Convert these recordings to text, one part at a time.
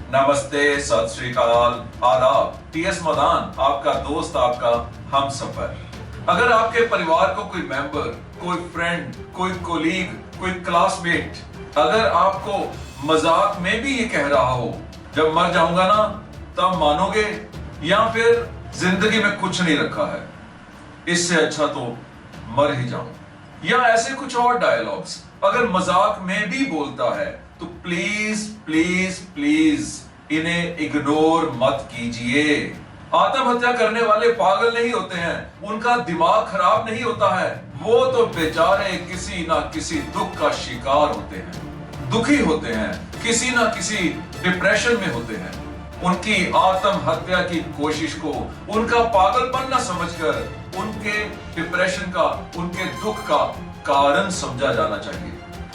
नमस्ते, सत श्री अकाल, आदाब। टीएस मदान आपका दोस्त, आपका हम सफर। अगर आपके परिवार को कोई मेंबर, कोई फ्रेंड, कोई कोलीग, कोई क्लासमेट अगर आपको मजाक में भी ये कह रहा हो जब मर जाऊंगा ना तब मानोगे, या फिर जिंदगी में कुछ नहीं रखा है, इससे अच्छा तो मर ही जाऊं, या ऐसे कुछ और डायलॉग्स अगर मजाक में भी बोलता है तो प्लीज प्लीज प्लीज इन्हें इग्नोर मत कीजिए। आत्महत्या करने वाले पागल नहीं होते हैं, उनका दिमाग खराब नहीं होता है, वो तो बेचारे किसी ना किसी दुख का शिकार होते हैं, दुखी होते हैं, किसी ना किसी डिप्रेशन में होते हैं। उनकी आत्महत्या की कोशिश को उनका पागलपन न समझकर उनके डिप्रेशन का, उनके दुख का कारण समझा जाना चाहिए।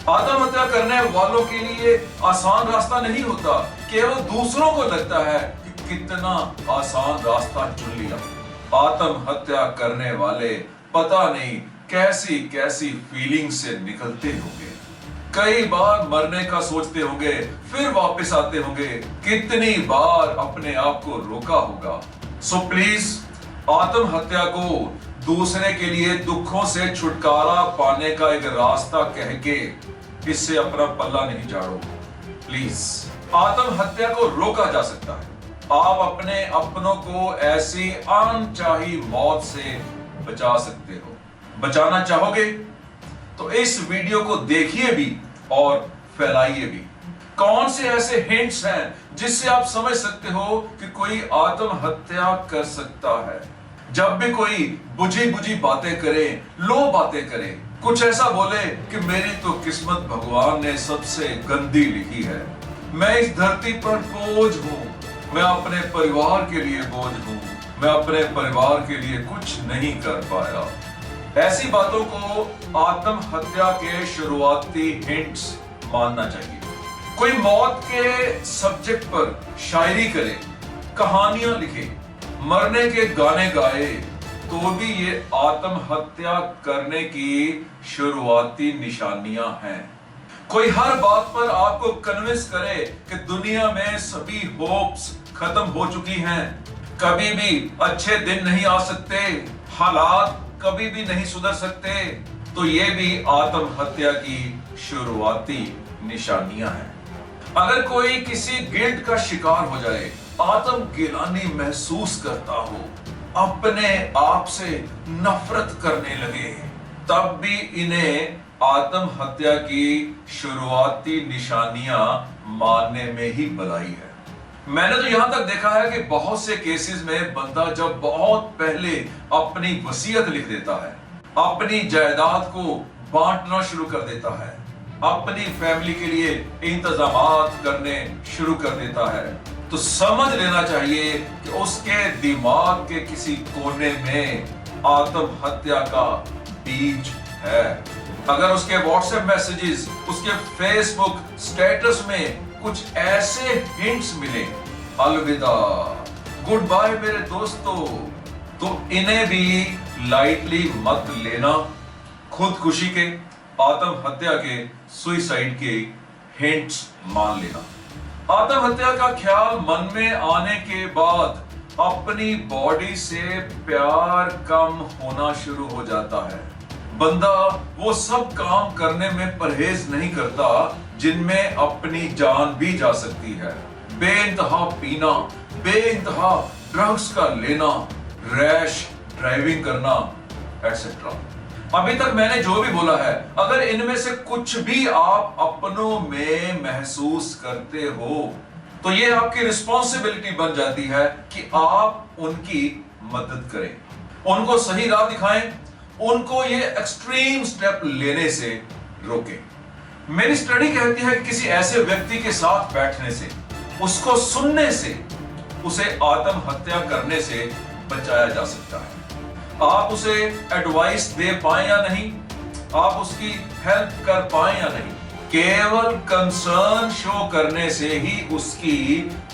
आत्महत्या करने वालों के लिए आसान रास्ता नहीं होता, केवल दूसरों को लगता है कि कितना आसान रास्ता चुन लिया। आत्महत्या करने वाले पता नहीं कैसी कैसी फीलिंग से निकलते होंगे, कई बार मरने का सोचते होंगे, फिर वापस आते होंगे, कितनी बार अपने आप को रोका होगा। सो प्लीज आत्महत्या को दूसरे के लिए दुखों से छुटकारा पाने का एक रास्ता कह के इससे अपना पल्ला नहीं झाड़ो। प्लीज, आत्महत्या को रोका जा सकता है। आप अपने अपनों को ऐसी अनचाही मौत से बचा सकते हो। बचाना चाहोगे तो इस वीडियो को देखिए भी और फैलाइए भी। कौन से ऐसे हिंट्स हैं जिससे आप समझ सकते हो कि कोई आत्महत्या कर सकता है? जब भी कोई बुझी बुझी बातें करे, लो बातें करे, कुछ ऐसा बोले कि मेरी तो किस्मत भगवान ने सबसे गंदी लिखी है, मैं इस धरती पर बोझ हूं, मैं अपने परिवार के लिए बोझ हूं, मैं अपने परिवार के लिए कुछ नहीं कर पाया, ऐसी बातों को आत्महत्या के शुरुआती हिंट्स मानना चाहिए। कोई मौत के सब्जेक्ट पर शायरी करे, कहानियां लिखे, मरने के गाने गाए, तो भी ये आत्महत्या करने की शुरुआती निशानियां हैं। कोई हर बात पर आपको कन्विंस करे कि दुनिया में सभी होप्स खत्म हो चुकी हैं, कभी भी अच्छे दिन नहीं आ सकते, हालात कभी भी नहीं सुधर सकते, तो ये भी आत्महत्या की शुरुआती निशानियां हैं। अगर कोई किसी गिल्ट का शिकार हो जाए, आत्मगिलानी महसूस करता हो, अपने आप से नफरत करने लगे, तब भी इन्हें आत्महत्या की शुरुआती निशानियां मानने में ही भलाई है। मैंने तो यहां तक देखा है कि बहुत से केसेस में बंदा जब बहुत पहले अपनी वसीयत लिख देता है, अपनी जायदाद को बांटना शुरू कर देता है, अपनी फैमिली के लिए इंतजामात करने शुरू कर देता है, तो समझ लेना चाहिए कि उसके दिमाग के किसी कोने में आत्महत्या का बीज है। अगर उसके व्हाट्सएप मैसेजेस, उसके फेसबुक स्टेटस में कुछ ऐसे हिंट्स मिले, अलविदा, गुड बाय मेरे दोस्तों, तो इन्हें भी लाइटली मत लेना। खुदकुशी के, आत्महत्या के, सुसाइड के हिंट्स मान लेना। आत्महत्या का ख्याल मन में आने के बाद अपनी बॉडी से प्यार कम होना शुरू हो जाता है। बंदा वो सब काम करने में परहेज नहीं करता जिनमें अपनी जान भी जा सकती है। बेइंतहा पीना, बेइंतहा ड्रग्स का लेना, रैश ड्राइविंग करना, एटसेट्रा। अभी तक मैंने जो भी बोला है, अगर इनमें से कुछ भी आप अपनों में महसूस करते हो तो ये आपकी रिस्पॉन्सिबिलिटी बन जाती है कि आप उनकी मदद करें, उनको सही राह दिखाएं, उनको ये एक्सट्रीम स्टेप लेने से रोकें। मेरी स्टडी कहती है कि किसी ऐसे व्यक्ति के साथ बैठने से, उसको सुनने से, उसे आत्महत्या करने से बचाया जा सकता है। आप उसे एडवाइस दे पाए या नहीं, आप उसकी हेल्प कर पाए या नहीं, केवल कंसर्न शो करने से ही उसकी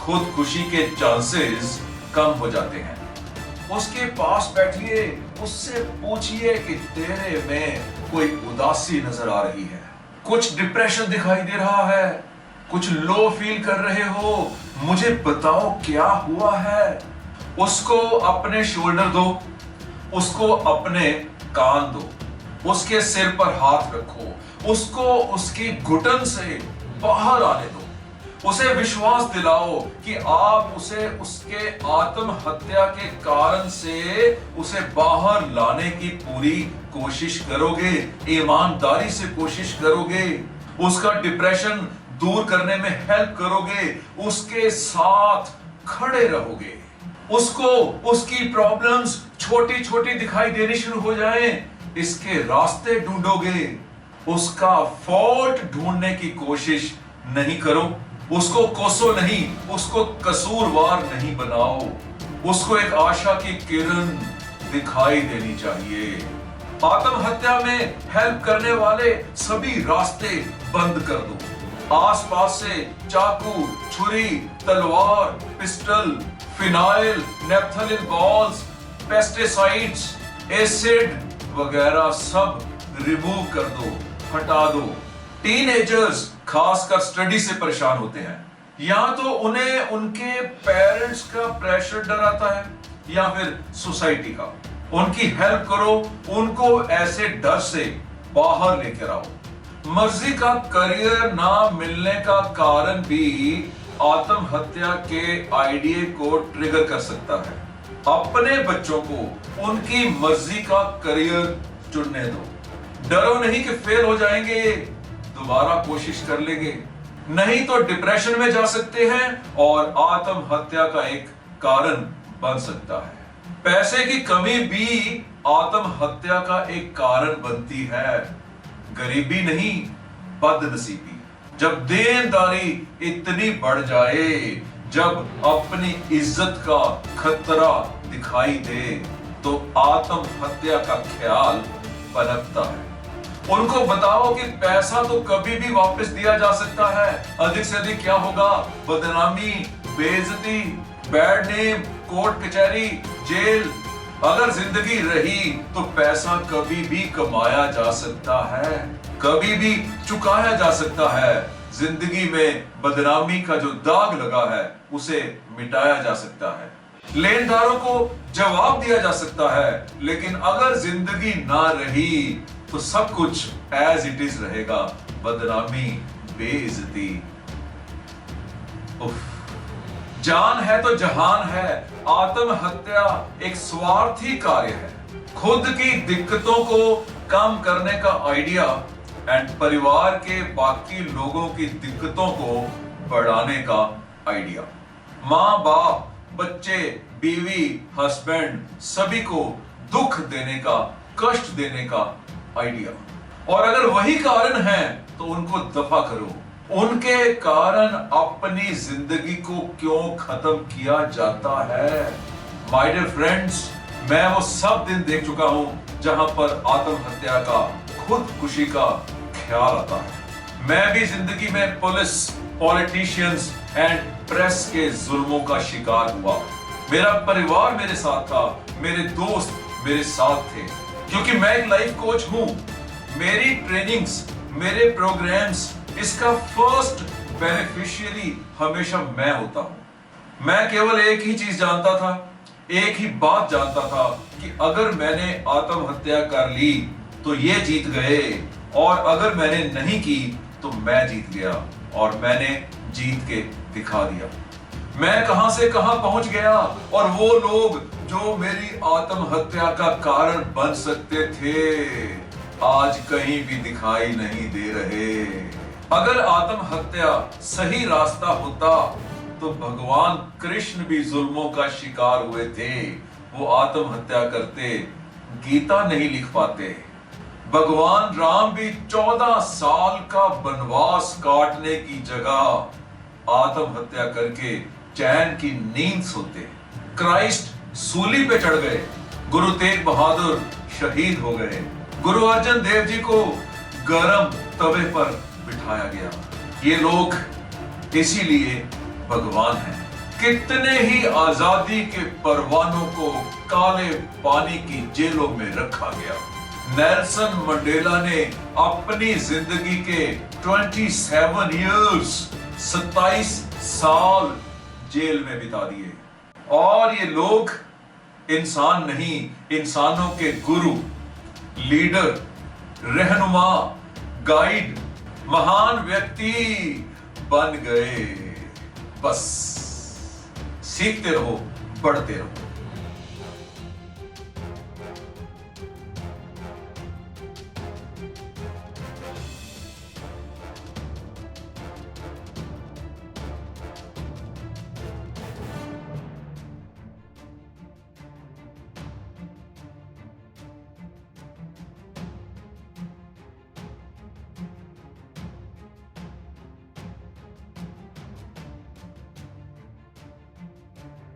खुदकुशी के चांसेस कम हो जाते हैं। उसके पास बैठिए, उससे पूछिए कि तेरे में कोई उदासी नजर आ रही है, कुछ डिप्रेशन दिखाई दे रहा है, कुछ लो फील कर रहे हो, मुझे बताओ क्या हुआ है। उसको अपने शोल्डर दो, उसको अपने कान दो, उसके सिर पर हाथ रखो, उसको उसकी घुटन से बाहर आने दो। उसे विश्वास दिलाओ कि आप उसे उसके आत्महत्या के कारण से उसे बाहर लाने की पूरी कोशिश करोगे, ईमानदारी से कोशिश करोगे, उसका डिप्रेशन दूर करने में हेल्प करोगे, उसके साथ खड़े रहोगे। उसको उसकी प्रॉब्लम्स छोटी छोटी दिखाई देनी शुरू हो जाएं, इसके रास्ते ढूंढोगे। उसका फॉल्ट ढूंढने की कोशिश नहीं करो, उसको कोसो नहीं, उसको कसूरवार नहीं बनाओ। उसको एक आशा की किरण दिखाई देनी चाहिए। आत्महत्या में हेल्प करने वाले सभी रास्ते बंद कर दो। आसपास से चाकू, छुरी, तलवार, pistol, phenyl, naphthalene balls, pesticides, acid वगैरह सब रिमूव कर दो, हटा दो। टीनेजर्स खासकर स्टडी से परेशान होते हैं, या तो उन्हें उनके पेरेंट्स का प्रेशर डराता है या फिर सोसाइटी का। उनकी हेल्प करो, उनको ऐसे डर से बाहर लेकर आओ। मर्जी का करियर ना मिलने का कारण भी आत्महत्या के आइडिया को ट्रिगर कर सकता है। अपने बच्चों को उनकी मर्जी का करियर चुनने दो। डरो नहीं कि फेल हो जाएंगे, दोबारा कोशिश कर लेंगे, नहीं तो डिप्रेशन में जा सकते हैं और आत्महत्या का एक कारण बन सकता है। पैसे की कमी भी आत्महत्या का एक कारण बनती है, गरीबी नहीं, बदनसीबी। जब देनदारी इतनी बढ़ जाए, जब अपनी इज्जत का खतरा दिखाई दे, तो आत्महत्या का ख्याल पनपता है। उनको बताओ कि पैसा तो कभी भी वापस दिया जा सकता है, अधिक से अधिक क्या होगा, बदनामी, बेइज्जती, बैड नेम, कोर्ट कचहरी, जेल। अगर जिंदगी रही तो पैसा कभी भी कमाया जा सकता है, कभी भी चुकाया जा सकता है। जिंदगी में बदनामी का जो दाग लगा है उसे मिटाया जा सकता है, लेनदारों को जवाब दिया जा सकता है। लेकिन अगर जिंदगी ना रही तो सब कुछ एज इट इज रहेगा, बदनामी, बेइज्जती। जान है तो जहान है। आत्महत्या एक स्वार्थी कार्य है, खुद की दिक्कतों को कम करने का आइडिया एंड परिवार के बाकी लोगों की दिक्कतों को बढ़ाने का आइडिया। माँ बाप, बच्चे, बीवी, हस्बैंड सभी को दुख देने का, कष्ट देने का आइडिया। और अगर वही कारण है तो उनको दफा करो। उनके कारण अपनी जिंदगी को क्यों खत्म किया जाता है? माय डियर फ्रेंड्स, मैं वो सब दिन देख चुका हूं जहां पर आत्महत्या का, खुदकुशी का ख्याल आता है। मैं भी जिंदगी में पुलिस, पॉलिटिशियंस एंड प्रेस के जुल्मों का शिकार हुआ। मेरा परिवार मेरे साथ था, मेरे दोस्त मेरे साथ थे, क्योंकि मैं एक लाइफ कोच हूं। मेरी ट्रेनिंग्स, मेरे प्रोग्राम्स, इसका फर्स्ट बेनिफिशियरी हमेशा मैं होता हूं। मैं केवल एक ही चीज जानता था, एक ही बात जानता था कि अगर मैंने आत्महत्या कर ली तो ये जीत गए, और अगर मैंने नहीं की तो मैं जीत गया, और मैंने जीत के दिखा दिया। मैं कहां से कहां पहुंच गया, और वो लोग जो मेरी आत्महत्या का कारण बन सकते थे आज कहीं भी दिखाई नहीं दे रहे। अगर आत्महत्या सही रास्ता होता तो भगवान कृष्ण भी जुल्मों का शिकार हुए थे, वो आत्महत्या करते, गीता नहीं लिख पाते। भगवान राम भी 14 साल का वनवास काटने की जगह आत्महत्या करके चैन की नींद सोते। क्राइस्ट सूली पे चढ़ गए, गुरु तेग बहादुर शहीद हो गए, गुरु अर्जन देव जी को गरम तवे पर बिठाया गया। ये लोग इसीलिए भगवान हैं। कितने ही आजादी के परवानों को काले पानी की जेलों में रखा गया। नेल्सन मंडेला ने अपनी जिंदगी के 27 इयर्स 27 साल जेल में बिता दिए। और ये लोग इंसान नहीं, इंसानों के गुरु, लीडर, रहनुमा, गाइड, महान व्यक्ति बन गए। बस सीखते रहो, बढ़ते रहो।